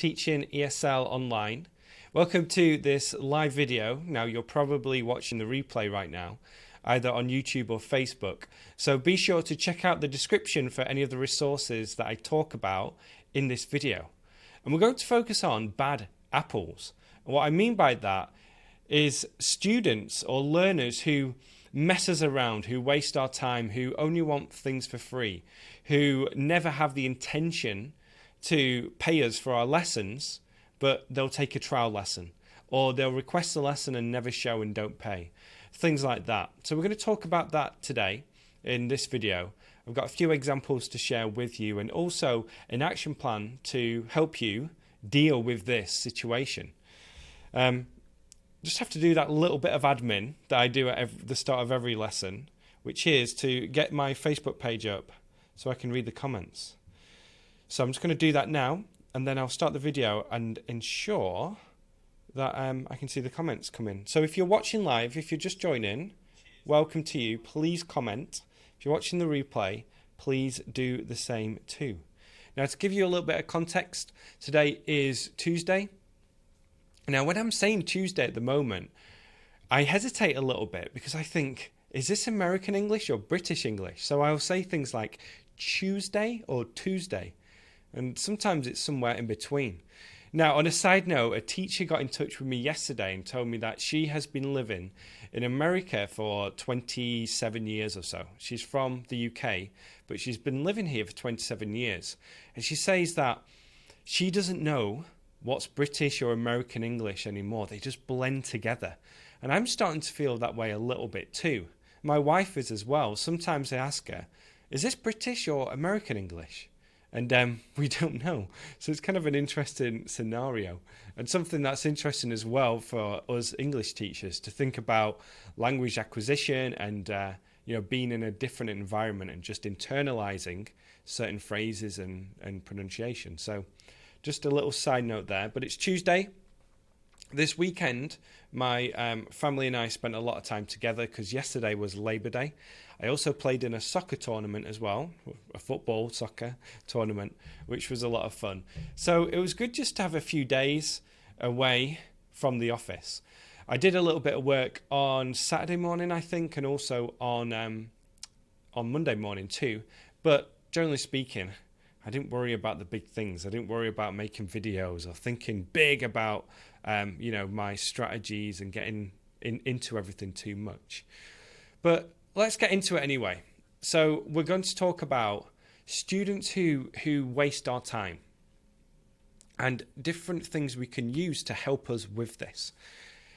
teaching ESL online. Welcome to this live video. Now you're probably watching the replay right now, either on YouTube or Facebook. So be sure to check out the description for any of the resources that I talk about in this video. And we're going to focus on bad apples. And what I mean by that is students or learners who mess us around, who waste our time, who only want things for free, who never have the intention to pay us for our lessons, but they'll take a trial lesson, or they'll request a lesson and never show and don't pay. Things like that. So we're going to talk about that today in this video. I've got a few examples to share with you and also an action plan to help you deal with this situation. Just have to do that little bit of admin that I do at the start of every lesson, which is to get my Facebook page up so I can read the comments. So I'm just going to do that now, and then I'll start the video and ensure that I can see the comments come in. So if you're watching live, if you're just joining, welcome to you. Please comment. If you're watching the replay, please do the same too. Now, to give you a little bit of context, today is Tuesday. Now, when I'm saying Tuesday at the moment, I hesitate a little bit because I think, is this American English or British English? So I'll say things like Tuesday or Tuesday, and sometimes it's somewhere in between. Now, on a side note, a teacher got in touch with me yesterday and told me that she has been living in America for 27 years or so. She's from the UK, but she's been living here for 27 years. And she says that she doesn't know what's British or American English anymore. They just blend together. And I'm starting to feel that way a little bit too. My wife is as well. Sometimes I ask her, is this British or American English? And we don't know. So it's kind of an interesting scenario, and something that's interesting as well for us English teachers to think about language acquisition and being in a different environment and just internalizing certain phrases and pronunciation. So just a little side note there, but it's Tuesday. This weekend, my family and I spent a lot of time together because yesterday was Labor Day. I also played in a soccer tournament as well, a football soccer tournament, which was a lot of fun. So it was good just to have a few days away from the office. I did a little bit of work on Saturday morning, I think, and also on Monday morning too. But generally speaking, I didn't worry about the big things. I didn't worry about making videos or thinking big about my strategies and getting into everything too much. But let's get into it anyway. So we're going to talk about students who waste our time and different things we can use to help us with this.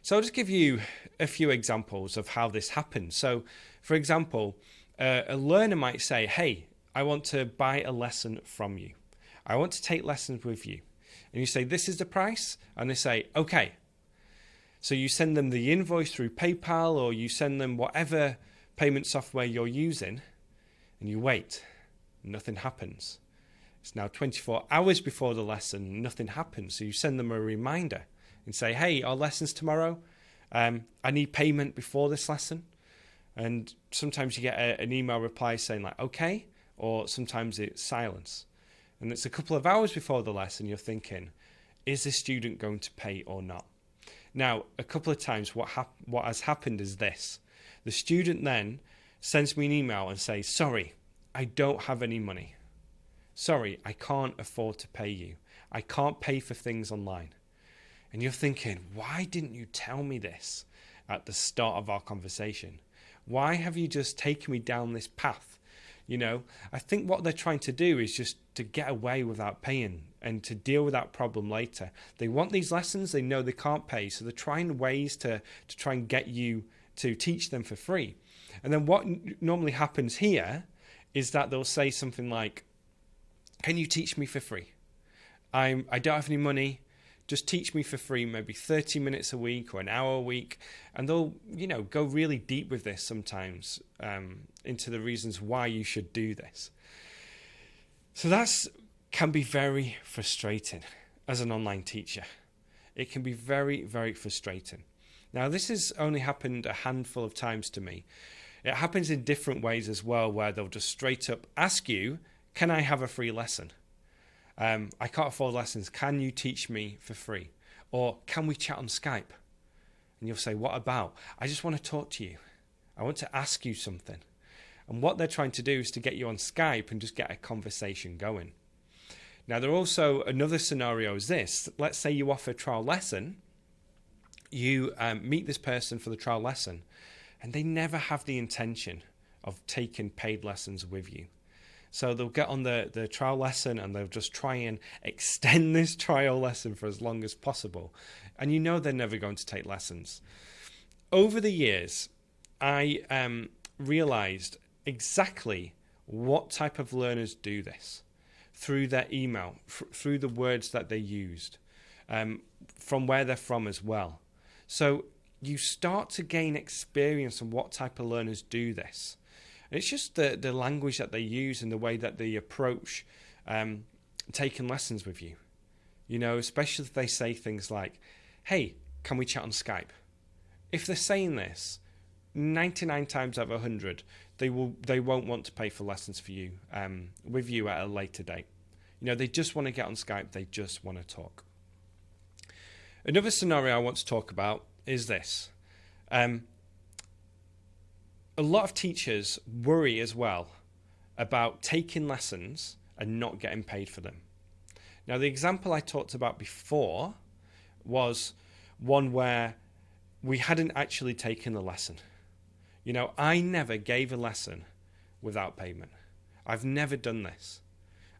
So I'll just give you a few examples of how this happens. So, for example, a learner might say, hey, I want to buy a lesson from you. I want to take lessons with you. And you say, this is the price? And they say, okay. So you send them the invoice through PayPal, or you send them whatever payment software you're using, and you wait. Nothing happens. It's now 24 hours before the lesson. Nothing happens. So you send them a reminder and say, hey, our lesson's tomorrow. I need payment before this lesson. And sometimes you get an email reply saying like, okay. Or sometimes it's silence. And it's a couple of hours before the lesson, you're thinking, is the student going to pay or not? Now, a couple of times what has happened is this. The student then sends me an email and says, sorry, I don't have any money. Sorry, I can't afford to pay you. I can't pay for things online. And you're thinking, why didn't you tell me this at the start of our conversation? Why have you just taken me down this path? I think what they're trying to do is just to get away without paying and to deal with that problem later. They want these lessons, they know they can't pay, so they're trying ways to try and get you to teach them for free. And then what normally happens here is that they'll say something like, can you teach me for free? I don't have any money. Just teach me for free, maybe 30 minutes a week or an hour a week. And they'll, go really deep with this sometimes into the reasons why you should do this. So can be very frustrating as an online teacher. It can be very, very frustrating. Now, this has only happened a handful of times to me. It happens in different ways as well, where they'll just straight up ask you, can I have a free lesson? I can't afford lessons. Can you teach me for free? Or can we chat on Skype? And you'll say, what about? I just want to talk to you. I want to ask you something. And what they're trying to do is to get you on Skype and just get a conversation going. Now, there are also another scenario is this. Let's say you offer a trial lesson. You meet this person for the trial lesson, and they never have the intention of taking paid lessons with you. So they'll get on the trial lesson and they'll just try and extend this trial lesson for as long as possible. And you know they're never going to take lessons. Over the years, I realized exactly what type of learners do this through their email, through the words that they used, from where they're from as well. So you start to gain experience on what type of learners do this. And it's just the language that they use and the way that they approach taking lessons with you. You know, especially if they say things like, hey, can we chat on Skype? If they're saying this, 99 times out of 100, they won't want to pay for lessons for you, with you at a later date. You know, they just want to get on Skype. They just want to talk. Another scenario I want to talk about is this. A lot of teachers worry as well about taking lessons and not getting paid for them. Now, the example I talked about before was one where we hadn't actually taken the lesson. You know, I never gave a lesson without payment. I've never done this.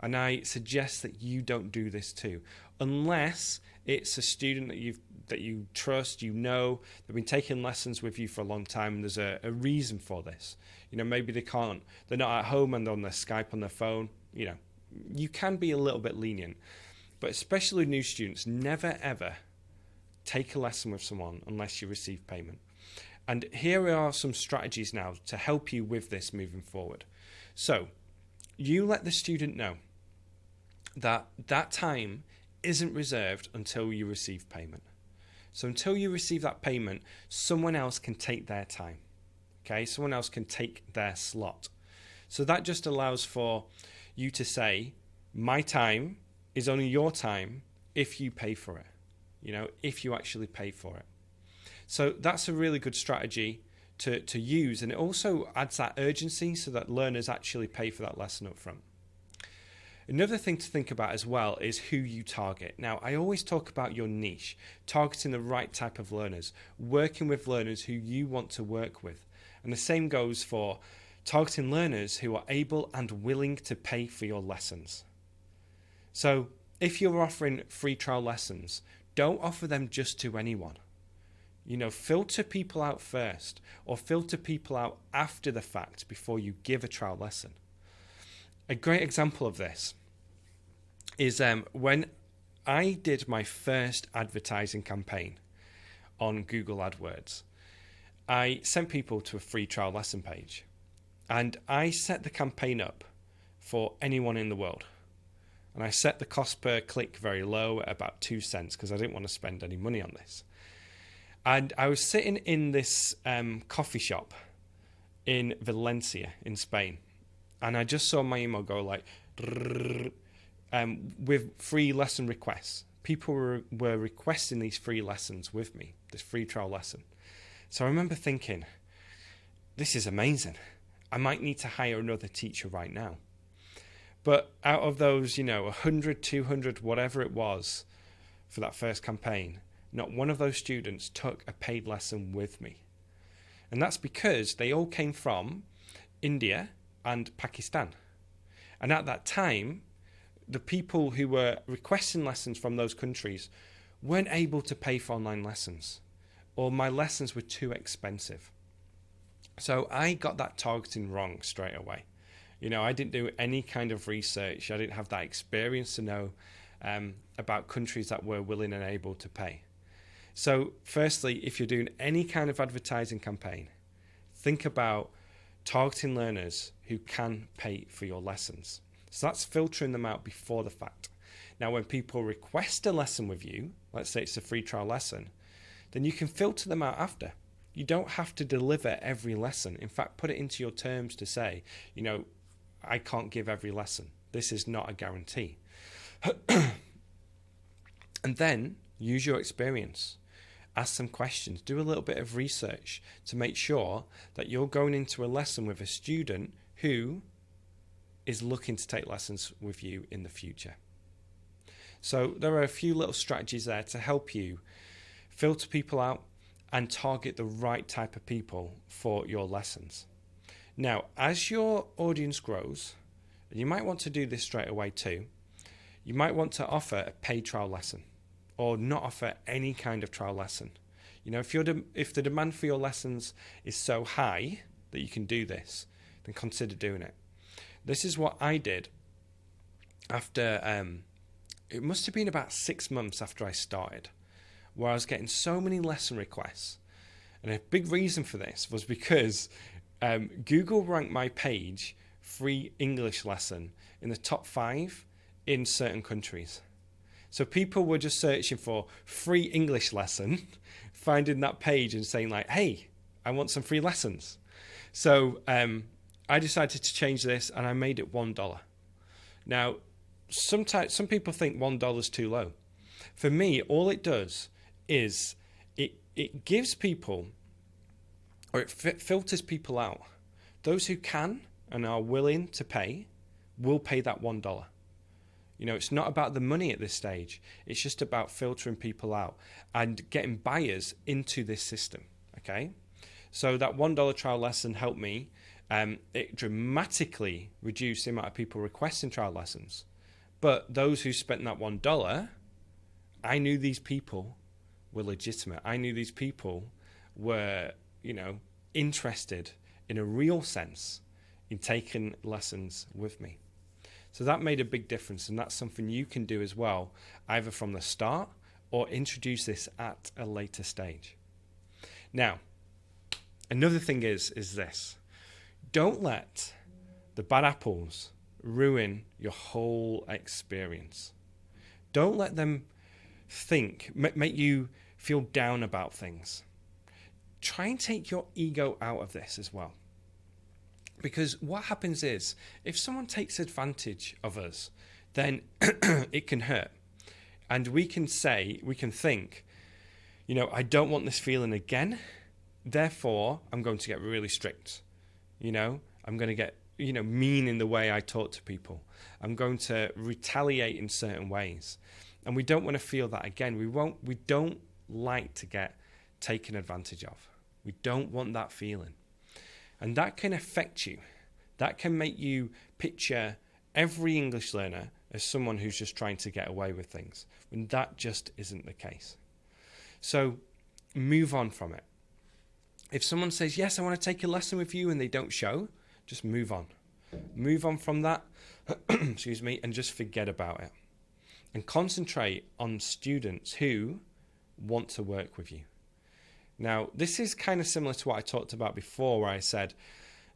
And I suggest that you don't do this too, unless it's a student that you trust, you know, they've been taking lessons with you for a long time, and there's a reason for this. You know, maybe they're not at home and they're on their Skype on their phone. You know, you can be a little bit lenient, but especially new students, never ever take a lesson with someone unless you receive payment. And here are some strategies now to help you with this moving forward. So you let the student know that time isn't reserved until you receive payment. So until you receive that payment, someone else can take their time. Okay, someone else can take their slot. So that just allows for you to say, my time is only your time if you pay for it. You know, if you actually pay for it. So that's a really good strategy to use, and it also adds that urgency so that learners actually pay for that lesson up front. Another thing to think about as well is who you target. Now, I always talk about your niche, targeting the right type of learners, working with learners who you want to work with. And the same goes for targeting learners who are able and willing to pay for your lessons. So if you're offering free trial lessons, don't offer them just to anyone. You know, filter people out first, or filter people out after the fact before you give a trial lesson. A great example of this is when I did my first advertising campaign on Google AdWords. I sent people to a free trial lesson page, and I set the campaign up for anyone in the world. And I set the cost per click very low at about 2 cents because I didn't want to spend any money on this. And I was sitting in this coffee shop in Valencia in Spain, and I just saw my email go like with free lesson requests. People were requesting these free lessons with me, this free trial lesson. So I remember thinking, this is amazing. I might need to hire another teacher right now. But out of those, 100, 200, whatever it was for that first campaign, not one of those students took a paid lesson with me. And that's because they all came from India and Pakistan. And at that time, the people who were requesting lessons from those countries weren't able to pay for online lessons, or my lessons were too expensive. So I got that targeting wrong straight away. I didn't do any kind of research. I didn't have that experience to know about countries that were willing and able to pay. So firstly, if you're doing any kind of advertising campaign, think about targeting learners who can pay for your lessons. So that's filtering them out before the fact. Now, when people request a lesson with you, let's say it's a free trial lesson, then you can filter them out after. You don't have to deliver every lesson. In fact, put it into your terms to say, I can't give every lesson. This is not a guarantee. And then use your experience. Ask some questions. Do a little bit of research to make sure that you're going into a lesson with a student who is looking to take lessons with you in the future. So there are a few little strategies there to help you filter people out and target the right type of people for your lessons. Now, as your audience grows, and you might want to do this straight away too, you might want to offer a paid trial lesson or not offer any kind of trial lesson. You know, if the demand for your lessons is so high that you can do this, then consider doing it. This is what I did after, it must have been about 6 months after I started, where I was getting so many lesson requests. And a big reason for this was because Google ranked my page free English lesson in the top 5 in certain countries. So people were just searching for free English lesson, finding that page and saying like, hey, I want some free lessons. So I decided to change this and I made it $1. Now, some people think $1 is too low. For me, all it does is it gives people, or it filters people out. Those who can and are willing to pay will pay that $1. You know, it's not about the money at this stage. It's just about filtering people out and getting buyers into this system, okay? So that $1 trial lesson helped me. It dramatically reduced the amount of people requesting trial lessons. But those who spent that $1, I knew these people were legitimate. I knew these people were, you know, interested in a real sense in taking lessons with me. So that made a big difference, and that's something you can do as well, either from the start or introduce this at a later stage. Now, another thing is this. Don't let the bad apples ruin your whole experience. Don't let them make you feel down about things. Try and take your ego out of this as well. Because what happens is, if someone takes advantage of us, then it can hurt. And we can think, you know, I don't want this feeling again. Therefore, I'm going to get really strict. You know, I'm going to get, you know, mean in the way I talk to people. I'm going to retaliate in certain ways. And we don't want to feel that again. We don't like to get taken advantage of. We don't want that feeling. And that can affect you. That can make you picture every English learner as someone who's just trying to get away with things, when that just isn't the case. So move on from it. If someone says, yes, I want to take a lesson with you, and they don't show, just move on. Move on from that, excuse me, and just forget about it. And concentrate on students who want to work with you. Now, this is kind of similar to what I talked about before, where I said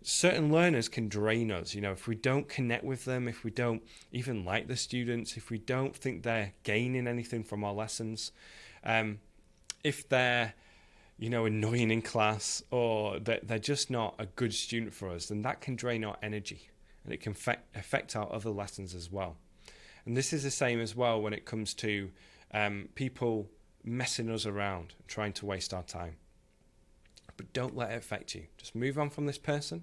certain learners can drain us. You know, if we don't connect with them, if we don't even like the students, if we don't think they're gaining anything from our lessons, if they're, you know, annoying in class, or that they're just not a good student for us, then that can drain our energy, and it can affect our other lessons as well. And this is the same as well when it comes to people messing us around, trying to waste our time. But don't let it affect you. Just move on from this person.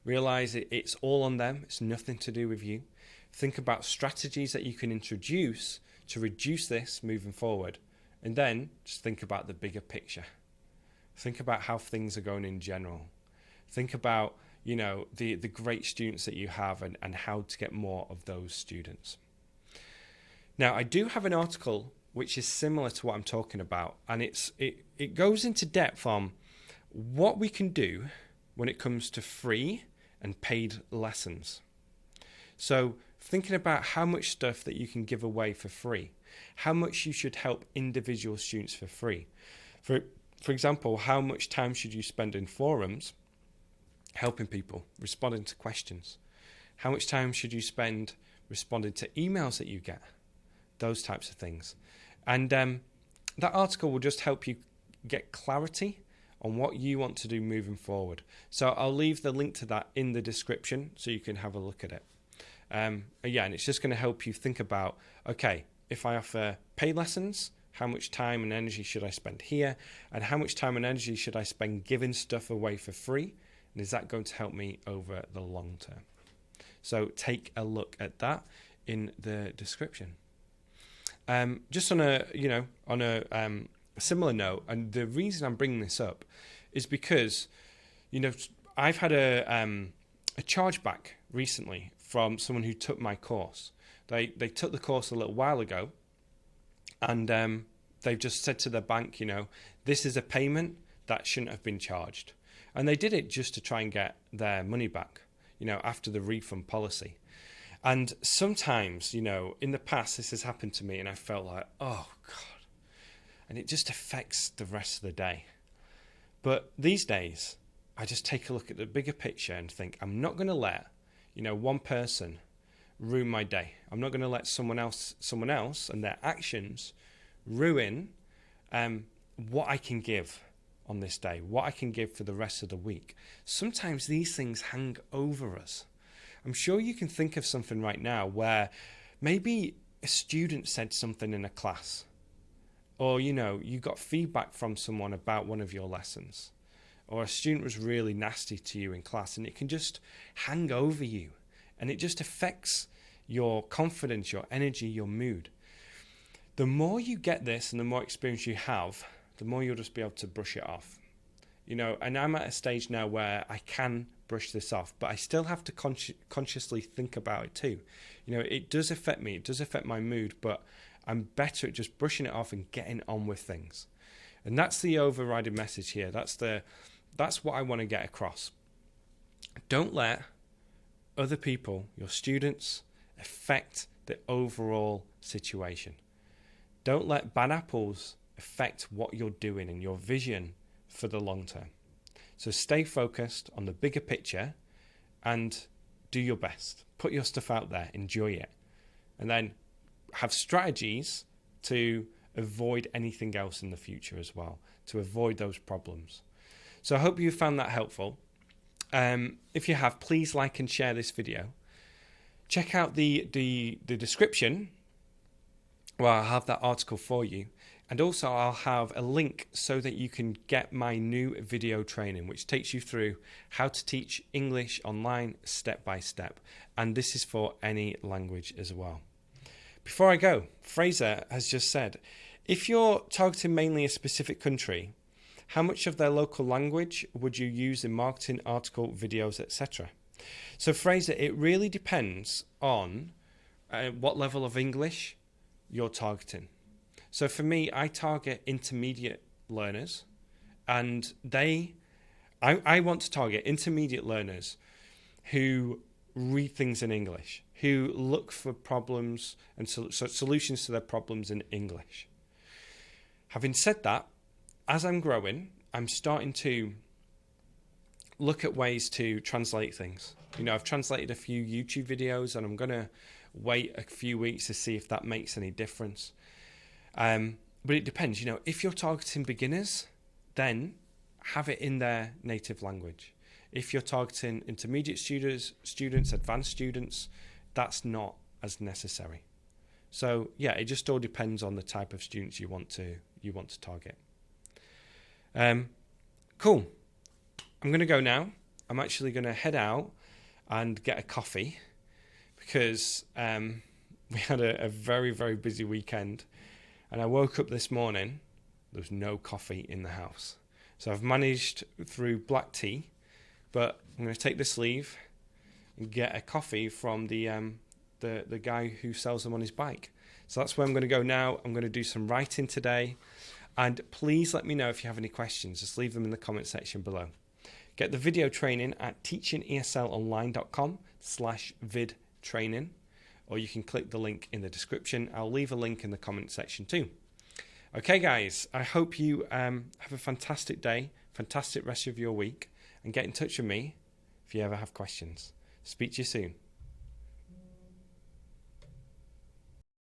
Realize it's all on them. It's nothing to do with you. Think about strategies that you can introduce to reduce this moving forward. And then just think about the bigger picture. Think about how things are going in general. Think about, you know, the great students that you have and how to get more of those students. Now, I do have an article which is similar to what I'm talking about, and it goes into depth on what we can do when it comes to free and paid lessons. So thinking about how much stuff that you can give away for free, how much you should help individual students for free. For example, how much time should you spend in forums helping people, responding to questions? How much time should you spend responding to emails that you get? Those types of things. And that article will just help you get clarity on what you want to do moving forward. So I'll leave the link to that in the description so you can have a look at it. Yeah, and it's just going to help you think about, okay, if I offer paid lessons, how much time and energy should I spend here? And how much time and energy should I spend giving stuff away for free? And is that going to help me over the long term? So take a look at that in the description. Just on a similar note, and the reason I'm bringing this up is because, I've had a chargeback recently from someone who took my course. They took the course a little while ago, and they've just said to their bank, this is a payment that shouldn't have been charged. And they did it just to try and get their money back, after the refund policy. And sometimes, in the past, this has happened to me, and I felt like, oh, God. And it just affects the rest of the day. But these days, I just take a look at the bigger picture and think, I'm not going to let, one person ruin my day. I'm not going to let someone else and their actions ruin what I can give on this day, what I can give for the rest of the week. Sometimes these things hang over us. I'm sure you can think of something right now where maybe a student said something in a class, or, you got feedback from someone about one of your lessons, or a student was really nasty to you in class, and it can just hang over you, and it just affects your confidence, your energy, your mood. The more you get this and the more experience you have, the more you'll just be able to brush it off. And I'm at a stage now where I can brush this off, but I still have to consciously think about it too. It does affect me, it does affect my mood, but I'm better at just brushing it off and getting on with things. And that's the overriding message here. That's what I want to get across. Don't let other people, your students, affect the overall situation. Don't let bad apples affect what you're doing and your vision for the long term. So stay focused on the bigger picture and do your best. Put your stuff out there, enjoy it. And then have strategies to avoid anything else in the future as well, to avoid those problems. So I hope you found that helpful. If you have, please like and share this video. Check out the description, where I'll have that article for you. And also I'll have a link so that you can get my new video training, which takes you through how to teach English online step by step. And this is for any language as well. Before I go, Fraser has just said, if you're targeting mainly a specific country, how much of their local language would you use in marketing, article, videos, etc.? So Fraser, it really depends on what level of English you're targeting. So for me, I target intermediate learners, and I want to target intermediate learners who read things in English, who look for problems and solutions to their problems in English. Having said that, as I'm growing, I'm starting to look at ways to translate things. I've translated a few YouTube videos, and I'm going to wait a few weeks to see if that makes any difference. But it depends, if you're targeting beginners, then have it in their native language. If you're targeting intermediate students, advanced students, that's not as necessary. So yeah, it just all depends on the type of students you want to target. Cool. I'm going to go now. I'm actually going to head out and get a coffee because we had a very, very busy weekend. And I woke up this morning, there was no coffee in the house. So I've managed through black tea, but I'm going to take this leave and get a coffee from the guy who sells them on his bike. So that's where I'm going to go now. I'm going to do some writing today. And please let me know if you have any questions. Just leave them in the comment section below. Get the video training at teachingeslonline.com/vidtraining. Or you can click the link in the description. I'll leave a link in the comment section too. Okay, guys, I hope you have a fantastic day, fantastic rest of your week, and get in touch with me if you ever have questions. Speak to you soon.